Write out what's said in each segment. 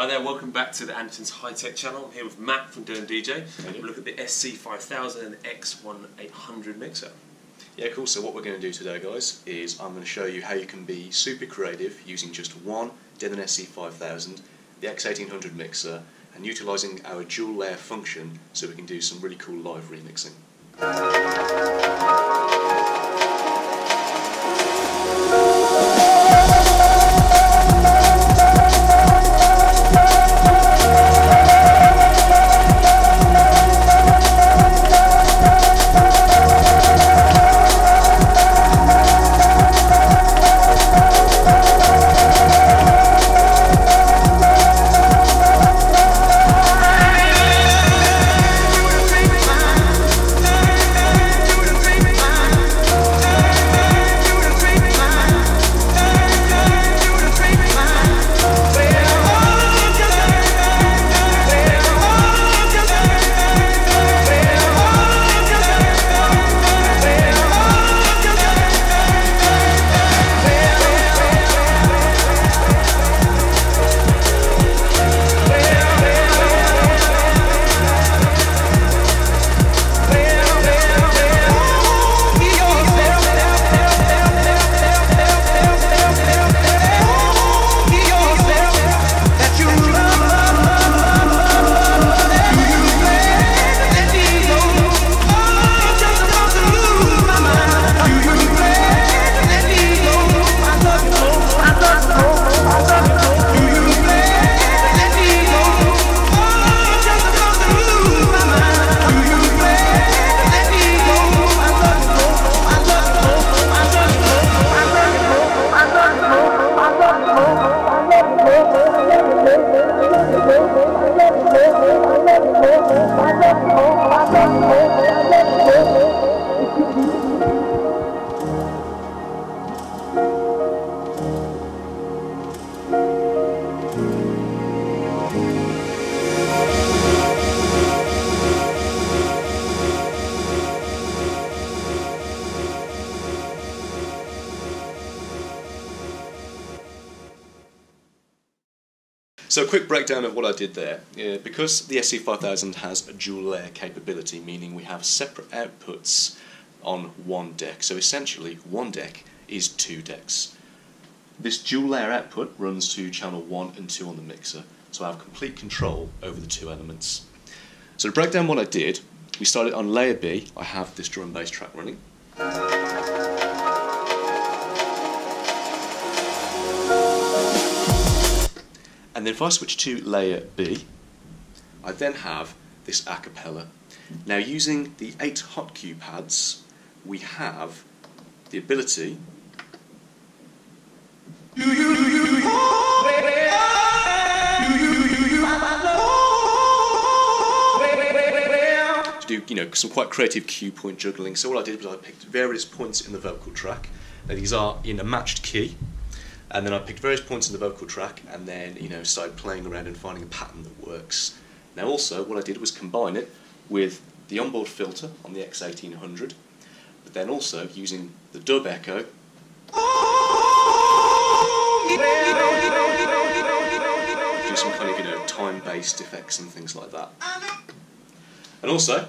Hi there, welcome back to the Andertons High Tech channel. I'm here with Matt from Denon DJing. We'll look at the SC5000 and X1800 mixer. Yeah, cool. So what we're going to do today, guys, is I'm going to show you how you can be super creative using just one Denon SC5000, the X1800 mixer, and utilising our dual layer function so we can do some really cool live remixing. So a quick breakdown of what I did there. Because the SC5000 has a dual layer capability, meaning we have separate outputs on one deck. So essentially one deck is two decks. This dual layer output runs to channel 1 and 2 on the mixer, so I have complete control over the two elements. So to break down what I did, we started on layer B. I have this drum and bass track running. And then if I switch to layer B, I then have this a cappella. Now using the 8 hot cue pads, we have the ability to do, some quite creative cue point juggling. So what I did was I picked various points in the vocal track. Now these are in a matched key. And then I picked various points in the vocal track and then, started playing around and finding a pattern that works. Now also, what I did was combine it with the onboard filter on the X1800, but then also using the dub echo do some kind of, time-based effects and things like that. And also,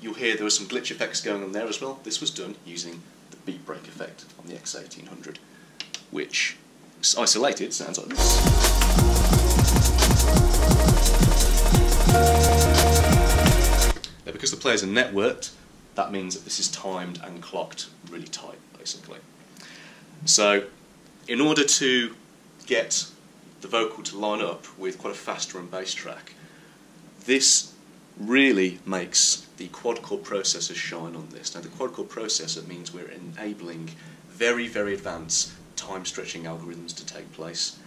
you'll hear there were some glitch effects going on there as well. This was done using the beat break effect on the X1800. Which, isolated, sounds like this. Now because the players are networked, that means that this is timed and clocked really tight, basically. So, in order to get the vocal to line up with quite a fast drum and bass track, this really makes the quad-core processor shine on this. Now the quad-core processor means we're enabling very, very advanced time stretching algorithms to take place.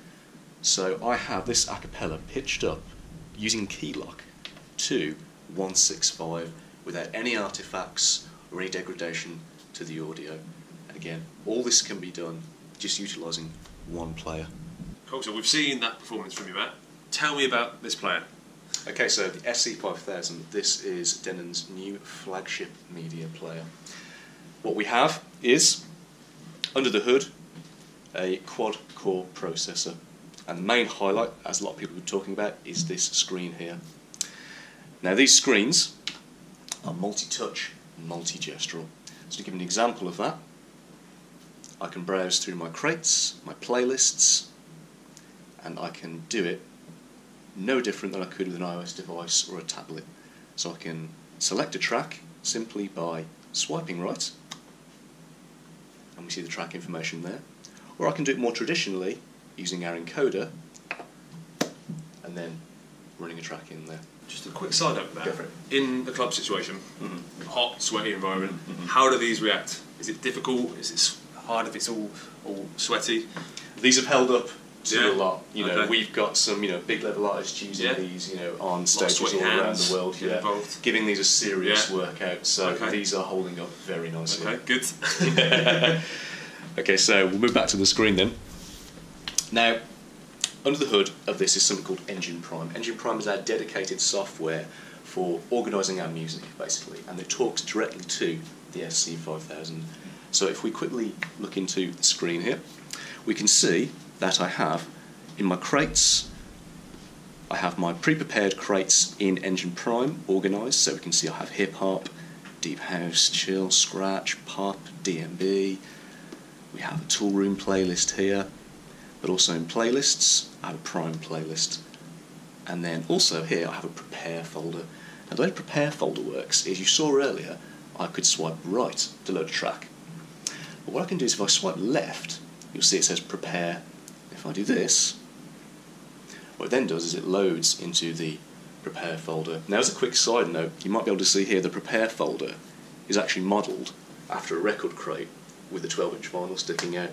So I have this a cappella pitched up using key lock to 165 without any artifacts or any degradation to the audio. And again, all this can be done just utilising one player. Cool, so we've seen that performance from you, Matt. Tell me about this player. Okay, so the SC5000, this is Denon's new flagship media player. What we have is, under the hood, a quad-core processor. And the main highlight, as a lot of people are talking about, is this screen here. Now these screens are multi-touch, multi-gestural. So to give an example of that, I can browse through my crates, my playlists, and I can do it no different than I could with an iOS device or a tablet. So I can select a track simply by swiping right, and we see the track information there. Or I can do it more traditionally using our encoder and then running a track in there. Just a quick side note there. Go for it. In the club situation, hot, sweaty environment, how do these react? Is it difficult? Is it hard if it's all sweaty? These have held up to a lot. You know, Okay. we've got some big level artists using these, on stages all sweaty around hands, the world. get involved. Giving these a serious workout. So these are holding up very nicely. Okay, good. Okay, so we'll move back to the screen then. Now, under the hood of this is something called Engine Prime. Engine Prime is our dedicated software for organising our music, basically, and it talks directly to the SC5000. So if we quickly look into the screen here, we can see that I have, in my crates, I have my pre-prepared crates in Engine Prime organised, so we can see I have hip-hop, deep house, chill, scratch, pop, DMB. We have a tool room playlist here, but also in playlists, I have a Prime playlist. And then also here I have a prepare folder. Now the way the prepare folder works is, you saw earlier, I could swipe right to load a track. But what I can do is if I swipe left, you'll see it says prepare. If I do this, what it then does is it loads into the prepare folder. Now as a quick side note, you might be able to see here the prepare folder is actually modelled after a record crate with a 12-inch vinyl sticking out.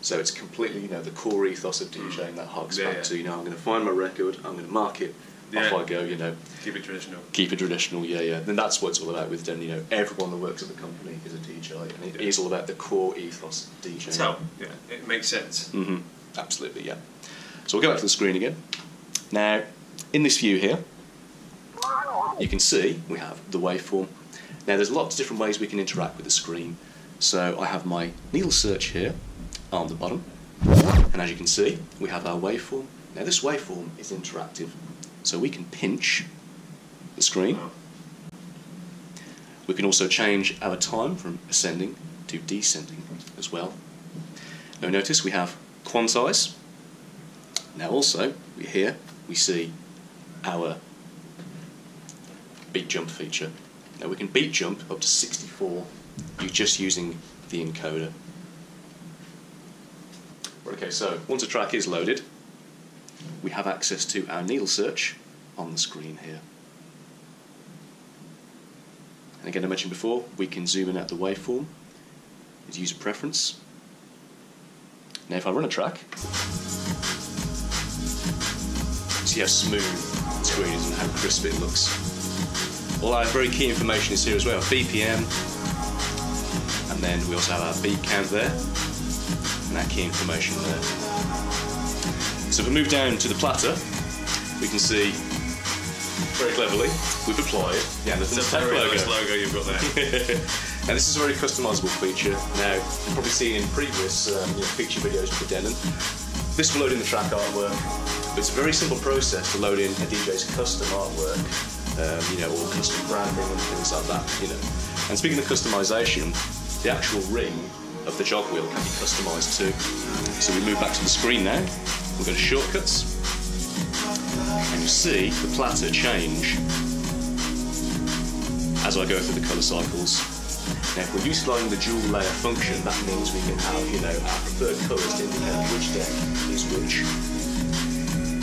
So it's completely, the core ethos of DJing that harks back to, I'm going to find my record, I'm going to mark it, off I go, Keep it traditional. Keep it traditional, yeah. Then that's what it's all about with Den. Everyone that works at the company is a DJ, and it is all about the core ethos of DJing. So, it makes sense. Absolutely, yeah. So we'll go back to the screen again. Now, in this view here, you can see we have the waveform. Now there's lots of different ways we can interact with the screen. So I have my needle search here on the bottom, and as you can see, we have our waveform. Now this waveform is interactive, so we can pinch the screen. We can also change our time from ascending to descending as well. Now notice we have quantize. Now also, here we see our beat jump feature. Now we can beat jump up to 64 just using the encoder. Okay, so once a track is loaded, we have access to our needle search on the screen here. And again, I mentioned before, we can zoom in at the waveform. It's user preference. Now if I run a track, see how smooth the screen is and how crisp it looks. All our very key information is here as well, BPM, and then we also have our beat count there, and that key information there. So if we move down to the platter, we can see very cleverly we've applied the Andertons tech logo. Nice logo you've got there. Now this is a very customisable feature. Now you've probably seen in previous feature videos with the Denon, this will load in the track artwork, but it's a very simple process to load in a DJ's custom artwork, or custom branding and things like that. And speaking of customisation, the actual ring of the jog wheel can be customised too. So we move back to the screen now. We'll go to shortcuts, and you see the platter change as I go through the colour cycles. Now, if we're utilising the dual layer function, that means we can have, our preferred colours to indicate which deck is which.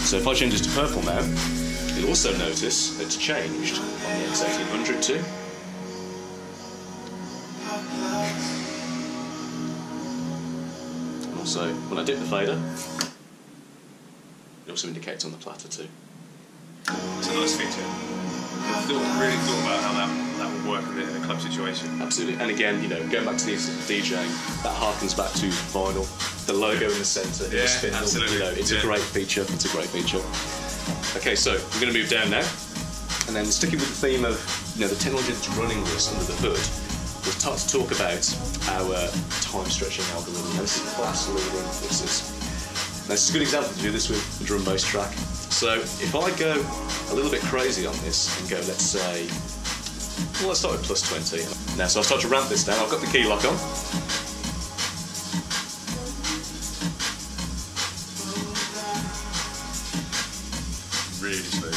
So if I change this to purple now, you'll also notice that it's changed on the X1800 too. And also, when I dip the fader, it also indicates on the platter too. It's a nice feature. Really thought about how that would work in a club situation. Absolutely, and again, going back to the DJing, that harkens back to vinyl, the logo in the centre, the spindle. Absolutely. It's a great feature. It's a great feature. Okay, so we're going to move down now, and then sticking with the theme of the technology that's running this under the hood, we'll start to talk about our time stretching algorithm. Now, this is class leading. this is a good example to do this with a drum bass track. So if I go a little bit crazy on this and go, let's say, well, let's start with plus 20. Now, so I'll start to ramp this down. I've got the key lock on. Really smooth.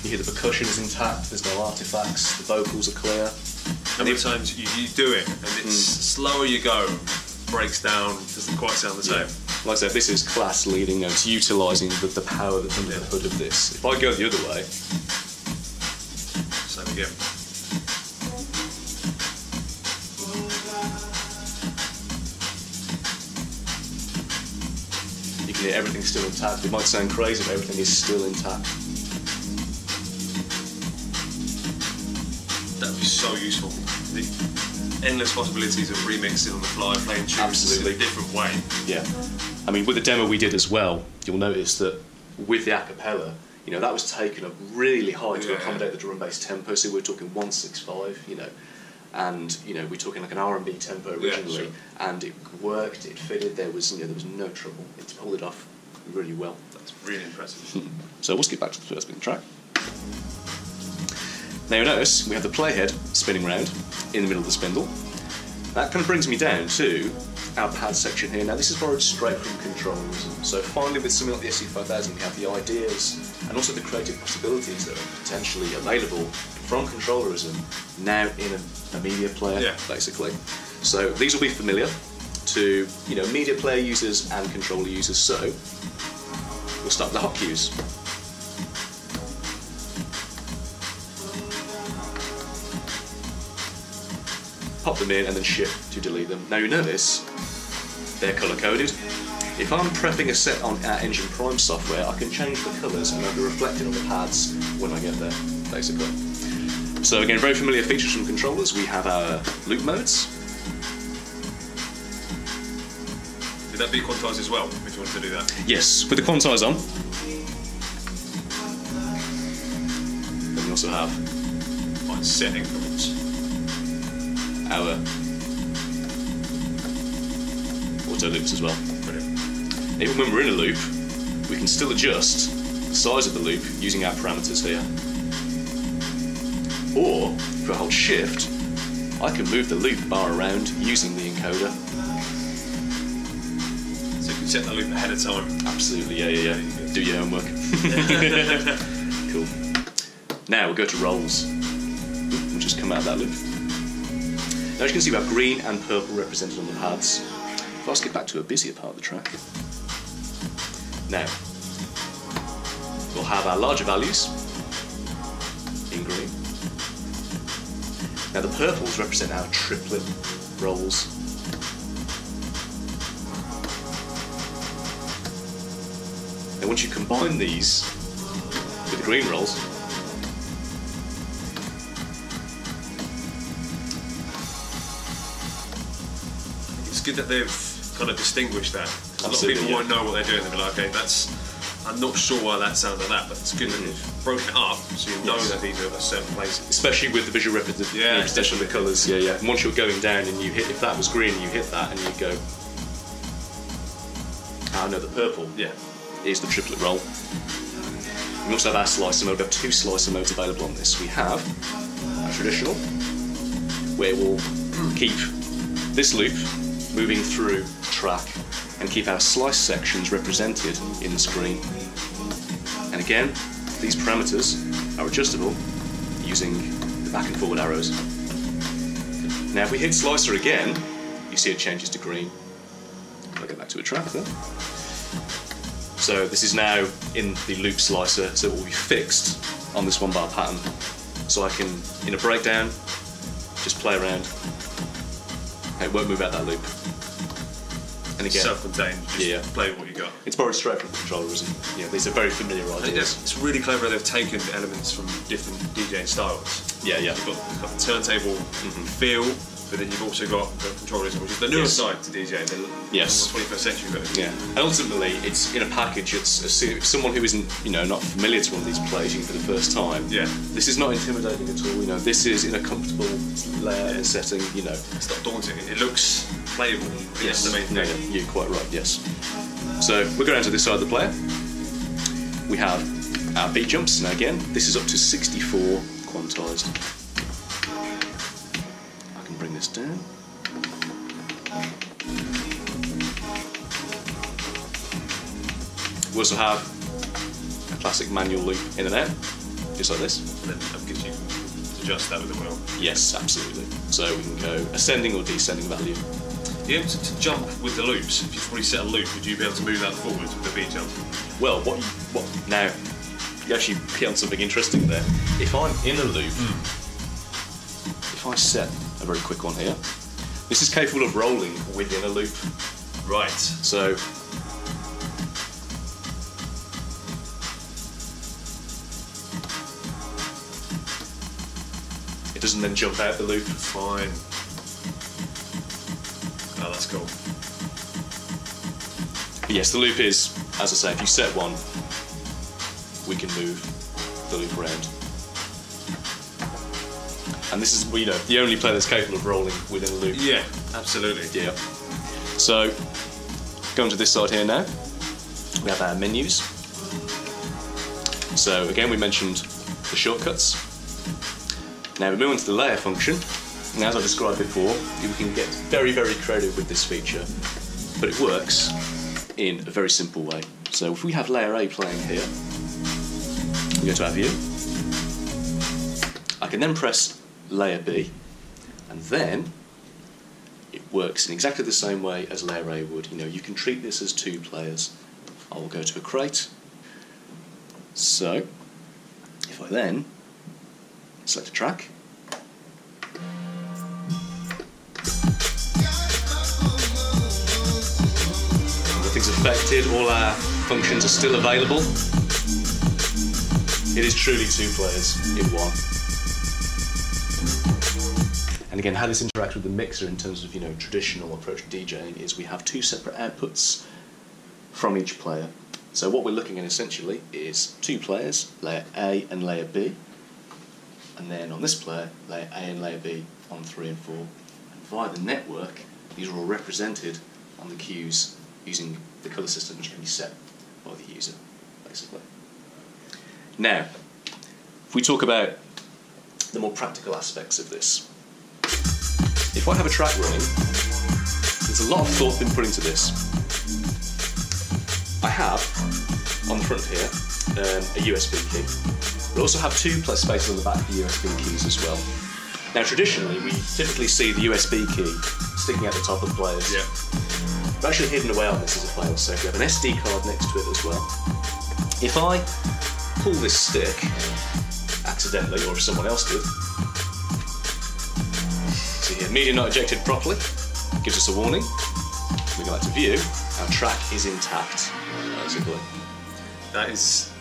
You hear the percussion is intact, there's no artifacts, the vocals are clear. How many times you do it and it's slower you go, breaks down, doesn't quite sound the same. Like I said, this is class leading notes, utilising the power that's under the hood of this. If I go the other way, same again. you can hear everything's still intact. It might sound crazy, but everything is still intact. That would be so useful. The endless possibilities of remixing on the fly, playing tunes in a different way. Yeah. I mean, with the demo we did as well, you'll notice that with the a cappella, you know, that was taken up really high to accommodate the drum and bass tempo. So we're talking 165, you know, and you know, we're talking like an R&B tempo originally, and it worked, it fitted. There was, you know, there was no trouble. It pulled it off really well. That's really impressive. So we'll skip back to the first bit of the track. Now you'll notice we have the playhead spinning round in the middle of the spindle. That kind of brings me down to our pad section here. Now this is borrowed straight from controllerism. So finally with something like the SC5000 we have the ideas and also the creative possibilities that are potentially available from controllerism now in a media player, basically. So these will be familiar to, you know, media player users and controller users. So we'll start with the hot cues. Pop them in and then shift to delete them. Now you notice they're colour coded. If I'm prepping a set on our Engine Prime software, I can change the colours and they'll be reflected on the pads when I get there, basically. So again, very familiar features from controllers. We have our loop modes. Did that be quantized as well, if you want to do that? Yes, with the quantize on. Then we also have Fine set increments. Our auto loops as well. Brilliant. Even when we're in a loop, we can still adjust the size of the loop using our parameters here. Or, if I hold shift, I can move the loop bar around using the encoder. So you can set the loop ahead of time. Absolutely, yeah. Do your homework. Cool. Now we'll go to rolls. We'll just come out of that loop. Now as you can see we have green and purple represented on the pads. If I skip back to a busier part of the track. Now, we'll have our larger values in green. Now the purples represent our triplet rolls. Now once you combine these with the green rolls, it's good that they've kind of distinguished that. A lot of people won't know what they're doing. They'll be like, okay, I'm not sure why that sounds like that, but it's good that they've broken it up so you know that these are certain places. Especially with the visual representation of the colours. Yeah. And once you're going down and you hit, if that was green and you hit that and you go, no, the purple is the triplet roll. We also have our slicer mode. We have two slicer modes available on this. We have our traditional, where we'll keep this loop moving through track and keep our slice sections represented in the screen. And again, these parameters are adjustable using the back and forward arrows. Now if we hit slicer again, you see it changes to green. I'll get back to a track then. So this is now in the loop slicer, so it will be fixed on this one bar pattern. So I can, in a breakdown, just play around. It won't move out that loop. And again, self-contained, just play what you got. It's borrowed straight from controllerism. Yeah, these are very familiar ideas. It's really clever they've taken elements from different DJing styles. Yeah. You've got the turntable feel, but then you've also got the controllerism, which is the newer side to DJing. The 21st century version. Yeah, and ultimately, it's in a package. It's someone who isn't, not familiar to one of these plays for the first time. Yeah. This is not intimidating at all. This is in a comfortable layout and setting. It's not daunting. It looks playable. Yes, that's the main thing. You're quite right. Yes. So we'll go down to this side of the player. We have our beat jumps. Now again, this is up to 64 quantized. I can bring this down. We also have a classic manual loop in and out, just like this. And then that gives you adjust that with the wheel. Yes, absolutely. So we can go ascending or descending value. Are you able to jump with the loops? If you've already set a loop, would you be able to move that forwards with the beat jump? Well, what now? You actually hit on something interesting there. If I'm in a loop, if I set a very quick one here, this is capable of rolling within a loop. Right. So it doesn't then jump out the loop. Fine. Oh, that's cool. But yes, the loop is, as I say, if you set one, we can move the loop around. And this is, you know, the only player that's capable of rolling within a loop. Yeah, absolutely. Yeah. So, going to this side here now, we have our menus. So again, we mentioned the shortcuts. Now we move on to the layer function. And as I described before, we can get very, very creative with this feature, but it works in a very simple way. So if we have layer A playing here, we go to our view. I can then press layer B, and then it works in exactly the same way as layer A would. You know, you can treat this as two players. I will go to a crate. So if I then select a track, nothing's affected, all our functions are still available. It is truly two players in one. And again, how this interacts with the mixer in terms of, you know, traditional approach to DJing is we have two separate outputs from each player. So what we're looking at essentially is two players, layer A and layer B, and then on this player, layer A and layer B on 3 and 4. And via the network, these are all represented on the cues using the colour system which can be set by the user, basically. Now, if we talk about the more practical aspects of this, if I have a track running, there's a lot of thought been put into this. I have, on the front here, a USB key. We also have two spaces on the back for USB keys as well. Now traditionally, we typically see the USB key sticking out the top of the players. Yeah. We're actually hidden away on this as a fail safe. We have an SD card next to it as well. If I pull this stick, accidentally, or if someone else did, see here, media not ejected properly, gives us a warning. We go back to view, our track is intact, basically. That is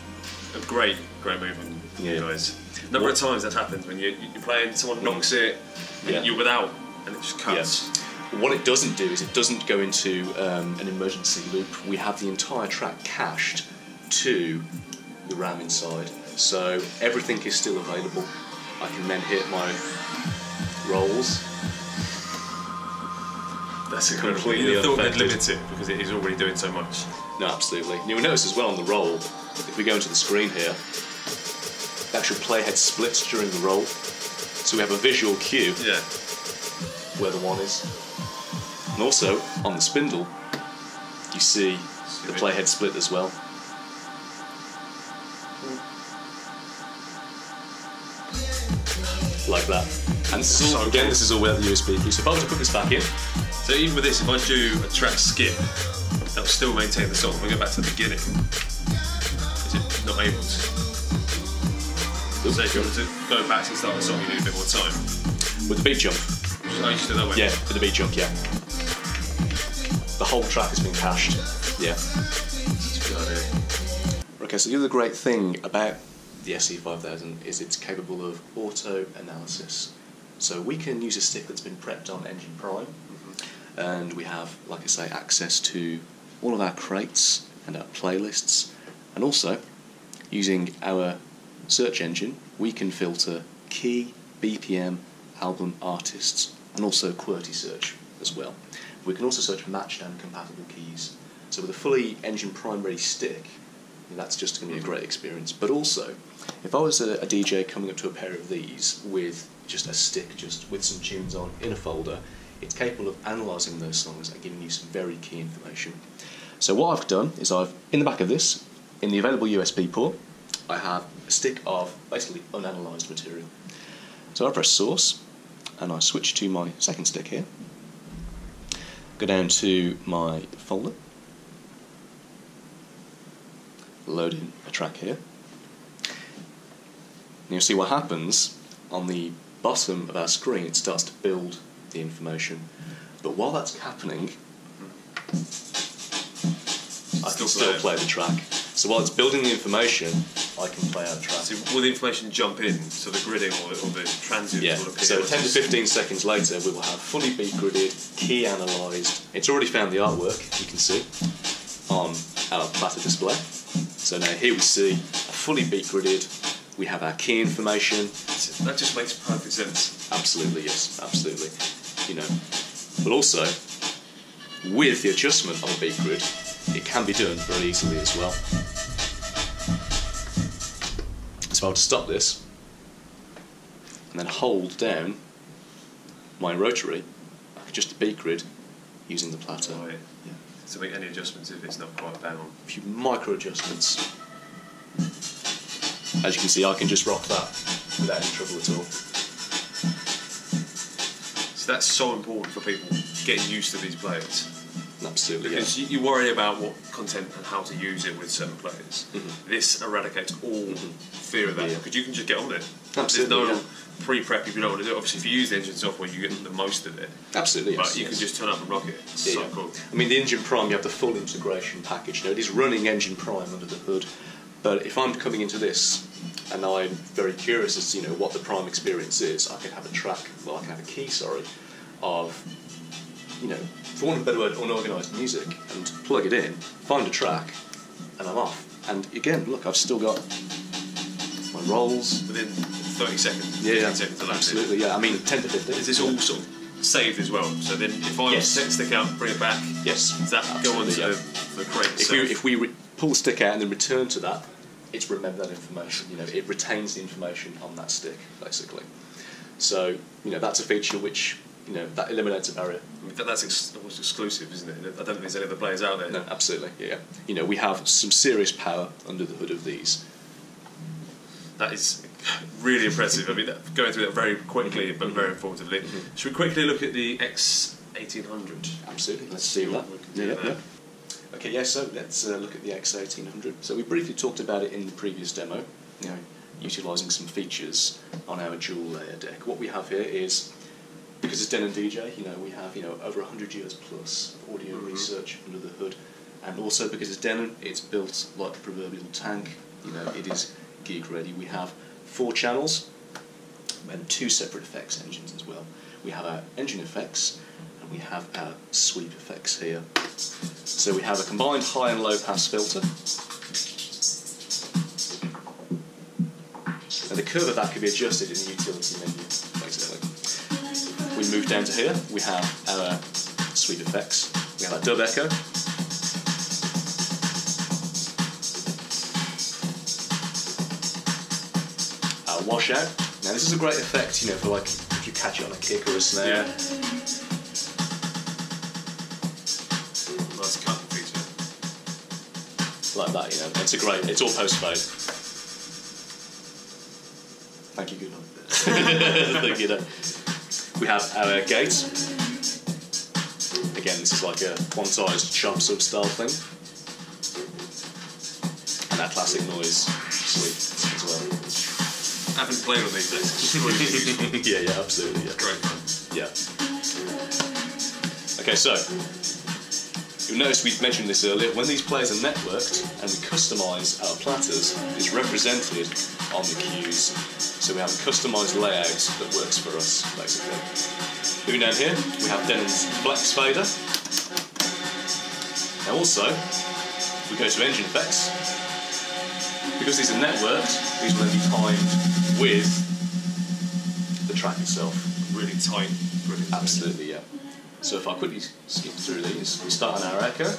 a great move on you guys. A number of times that happens when you're playing, someone knocks it, and you're without, and it just cuts. Yeah. What it doesn't do is it doesn't go into an emergency loop. We have the entire track cached to the RAM inside, so everything is still available. I can then hit my rolls. That's completely I thought they'd limit it because it is already doing so much. No, absolutely. You'll notice as well on the roll, if we go into the screen here, the actual playhead splits during the roll, so we have a visual cue where the one is. And also, on the spindle, you see the playhead split as well. Like that. And this is all, again, this is all without the USB key. So if I were to put this back in... So even with this, if I do a track skip, that'll still maintain the song. If I go back to the beginning, is it not able to? So if you want to go back to start the song, you need a bit more time. With the beat jump? Oh, you should do that way? Yeah, with the beat jump, yeah. The whole track has been cached. Yeah. That's a good idea. Okay, so the other great thing about the SC5000 is it's capable of auto analysis. So we can use a stick that's been prepped on Engine Prime, and we have, like I say, access to all of our crates and our playlists, and also using our search engine we can filter key, BPM, album, artists, and also QWERTY search as well. We can also search matched and compatible keys So with a fully engine prime ready stick, that's just going to be a great experience. But also, if I was a DJ coming up to a pair of these with just a stick, just with some tunes on in a folder, it's capable of analysing those songs and giving you some very key information. So what I've done is in the back of this, in the available USB port, I have a stick of basically unanalysed material. So I press source and I switch to my second stick here, go down to my folder, load in a track here, and you'll see what happens on the bottom of our screen. It starts to build the information, but while that's happening, I can still play the track. So while it's building the information, I can play out a track. So will the information jump in, so the gridding or the transient will appear? So 10 to 15 seconds later, we will have fully beat gridded, key analysed. It's already found the artwork, you can see, on our platter display. So now here we see a fully beat gridded, we have our key information. That just makes perfect sense. Absolutely, yes, absolutely. But also, with the adjustment of a beat grid, it can be done very easily as well. So I'll just stop this and then hold down my rotary, just a beat grid, using the platter. Right. Yeah. So make any adjustments if it's not quite bang on. A few micro adjustments. As you can see, I can just rock that without any trouble at all. So that's so important for people getting used to these players. Absolutely, because you worry about what content and how to use it with certain players. This eradicates all fear of that, because you can just get on with it. Absolutely, there's no pre-prep if you don't want to do it. Obviously, if you use the engine software, you get the most of it. Absolutely, but you can just turn up and rock it. It's so cool. I mean, the Engine Prime, you have the full integration package. It is running Engine Prime under the hood, but if I'm coming into this and I'm very curious as to what the Prime experience is, I can have a track, I can have a key, of for want of a better word, unorganised music, and plug it in, find a track, and I'm off. And again, look, I've still got my rolls. Within 30 seconds, yeah, 15 seconds of absolutely, yeah. I mean, 10 to 15. Is this all sort of saved as well? So then if I take the stick out, bring it back, does that go on to the crate? If we pull the stick out and then return to that, it's remember that information. It retains the information on that stick, basically. So, that's a feature which that eliminates a barrier. I mean, that's almost exclusive, isn't it? I don't think there's any other players out there. No, absolutely, yeah. We have some serious power under the hood of these. That is really impressive. I mean, going through that very quickly, but very informatively. Should we quickly look at the X1800? Absolutely, let's see that. Yeah. Okay, so let's look at the X1800. So we briefly talked about it in the previous demo, utilising some features on our dual layer deck. What we have here is, because it's Denon DJ, we have over 100 years plus of audio research under the hood, and also because it's Denon, it's built like the proverbial tank. It is gig ready. We have 4 channels and 2 separate effects engines as well. We have our engine effects and we have our sweep effects here. So we have a combined high and low pass filter, and the curve of that can be adjusted in the utility menu, basically. We move down to here, we have our sweep effects, we have our dub echo, our washout. Now this is a great effect, for like if you catch it on a kick or a snare. Nice cut feature. Like that, it's all post-fade. Thank you, good night. We have our gate. Again, this is like a one-sized chop sub style thing. And that classic noise sweep as well. I haven't played on these days. yeah, absolutely. Yeah. Great fun. Yeah. Okay, so you'll notice we mentioned this earlier. When these players are networked and we customise our platters, it's represented on the cues. So we have a customised layout that works for us, basically. Moving down here, we have Denon's flex fader. Now also, if we go to engine effects, because these are networked, these will then be timed with the track itself. Really tight. Absolutely, yeah. So if I quickly skip through these, we start on our echo.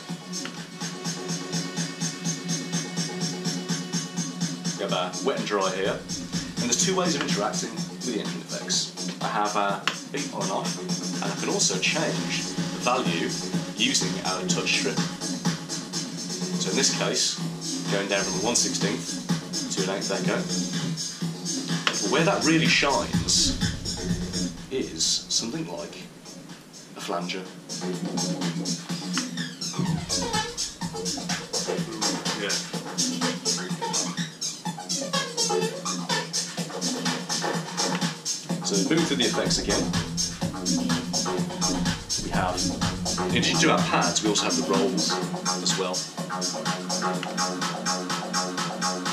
We have our wet and dry here. And there's two ways of interacting with the engine effects. I have our beat on and off, and I can also change the value using our touch strip. So in this case, going down from a 1/16th to an 1/8 echo. But where that really shines is something like a flanger. Yeah. So moving through the effects again, we have, in addition to our pads, we also have the rolls as well.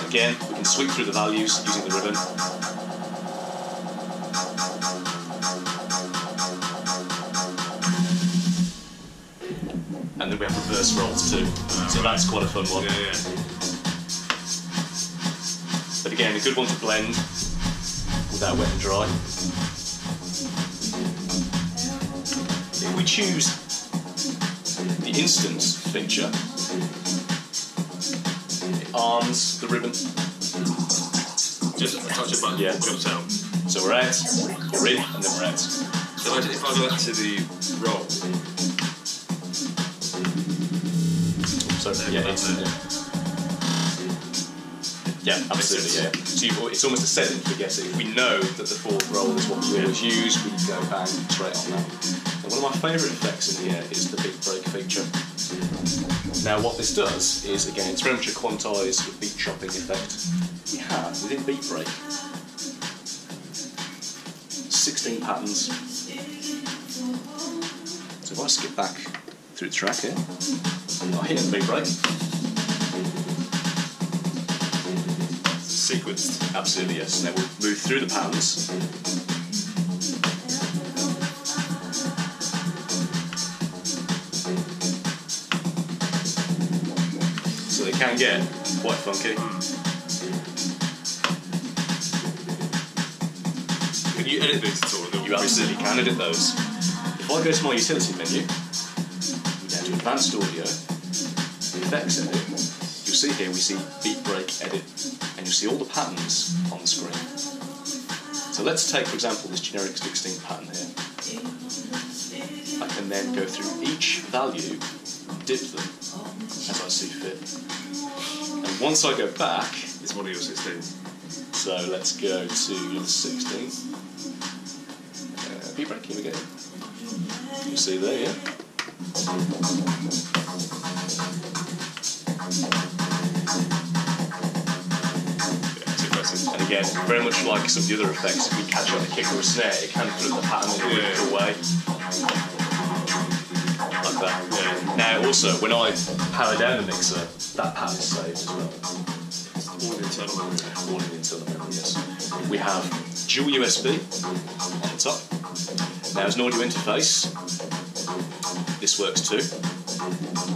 Again, we can sweep through the values using the ribbon. And then we have reverse rolls too, so that's quite a fun one. Yeah, yeah. But again, a good one to blend without wet and dry. If we choose the instant feature, it arms the ribbon. Just a touch of button, Yeah. jumps out. So we're out, we're in, and then we're out. So if I go back to the roll, So yeah, yeah, absolutely, yeah. So it's almost a setting to get it. If we know that the fourth roll is what we always use, we can go bang straight on that. And one of my favourite effects in here is the beat break feature. Now what this does is, again, it's very much a quantised beat chopping effect. We have, within beat break, 16 patterns. So if I skip back through the track here, I'll hit the beat break. sequenced. Absolutely, yes. Now we'll move through the patterns. So they can get quite funky. Can you edit these at all? You absolutely can edit those. If I go to my utility menu, down to advanced audio, effects edit, you'll see here we see beat break edit, and you'll see all the patterns on the screen. So let's take, for example, this generic 16 pattern here. I can then go through each value, dip them as I see fit. And once I go back, It's one of your 16. so let's go to the 16. Beat break, here we go. You see there, yeah? And again, very much like some of the other effects, if we catch on a kick or a snare, it can flip the pattern in a weird way. Like that. Yeah. Now also, when I power down the mixer, that pattern is saved as well. All in internal memory. All in the internal memory, yes. We have dual USB on the top. Now as an audio interface, this works too.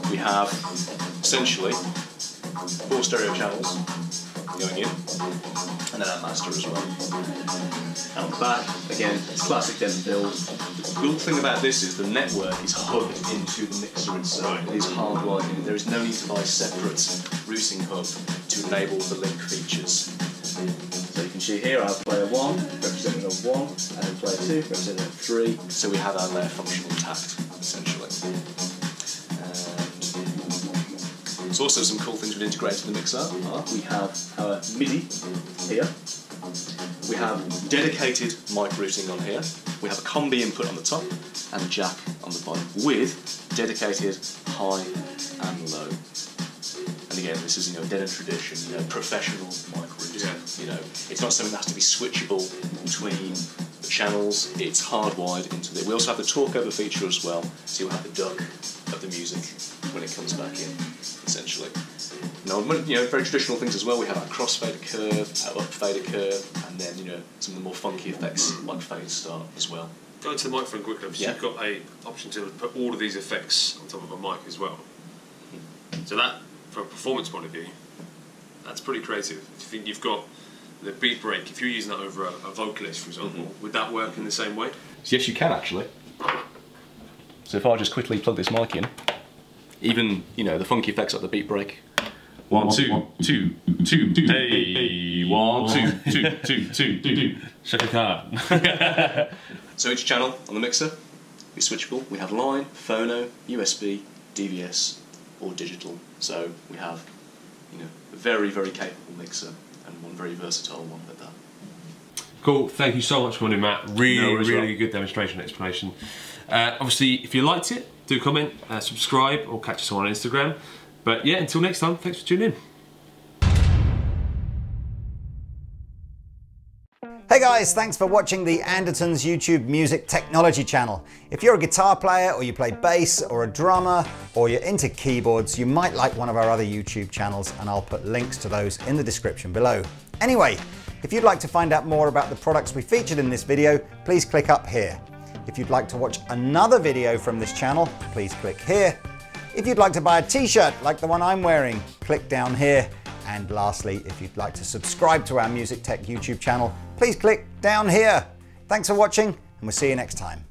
We have essentially 4 stereo channels going in, and then our master as well. And on the back, again, it's classic Denon build. The cool thing about this is the network is hugged into the mixer itself. It is hardwired in. There is no need to buy a separate routing hub to enable the link features. So you can see here I have player 1 representing a 1, and then player 2 representing a 3. So we have our layer function intact, essentially. There's also some cool things we've integrated in the mixer. We have our MIDI here. We have dedicated mic routing on here. We have a combi input on the top and a jack on the bottom with dedicated high and low. And again, this is Denon tradition, professional mic routing. Yeah. It's not something that has to be switchable between the channels. It's hardwired into it. We also have the talk over feature as well, so you'll have the duck of the music when it comes back in, essentially. Now, very traditional things as well. We have our crossfader curve, our upfader curve, and then some of the more funky effects like fade start as well. Going to the microphone quickly, because you've got a option to put all of these effects on top of a mic as well. So that, from a performance point of view, that's pretty creative. If you think you've got the beat break, if you're using that over a vocalist, for example, would that work in the same way? Yes, you can actually. So if I just quickly plug this mic in, even the funky effects like the beat break 1, 2, 2, 2, hey, 1, 2, 2, 2, 2, shake a card. So each channel on the mixer is switchable. We have line, phono, USB, DVS, or digital. So we have, you know, a very, very capable mixer and one very versatile one at that. Cool, thank you so much for coming in, Matt. Really good demonstration and explanation. Obviously, if you liked it, do comment, subscribe, or catch us on Instagram. But yeah, until next time, thanks for tuning in. Hey guys, thanks for watching the Andertons YouTube music technology channel. If you're a guitar player, or you play bass, or a drummer, or you're into keyboards, you might like one of our other YouTube channels, and I'll put links to those in the description below. Anyway, if you'd like to find out more about the products we featured in this video, please click up here. If you'd like to watch another video from this channel, please click here. If you'd like to buy a t-shirt like the one I'm wearing, click down here. And lastly, if you'd like to subscribe to our Music Tech YouTube channel, please click down here. Thanks for watching, and we'll see you next time.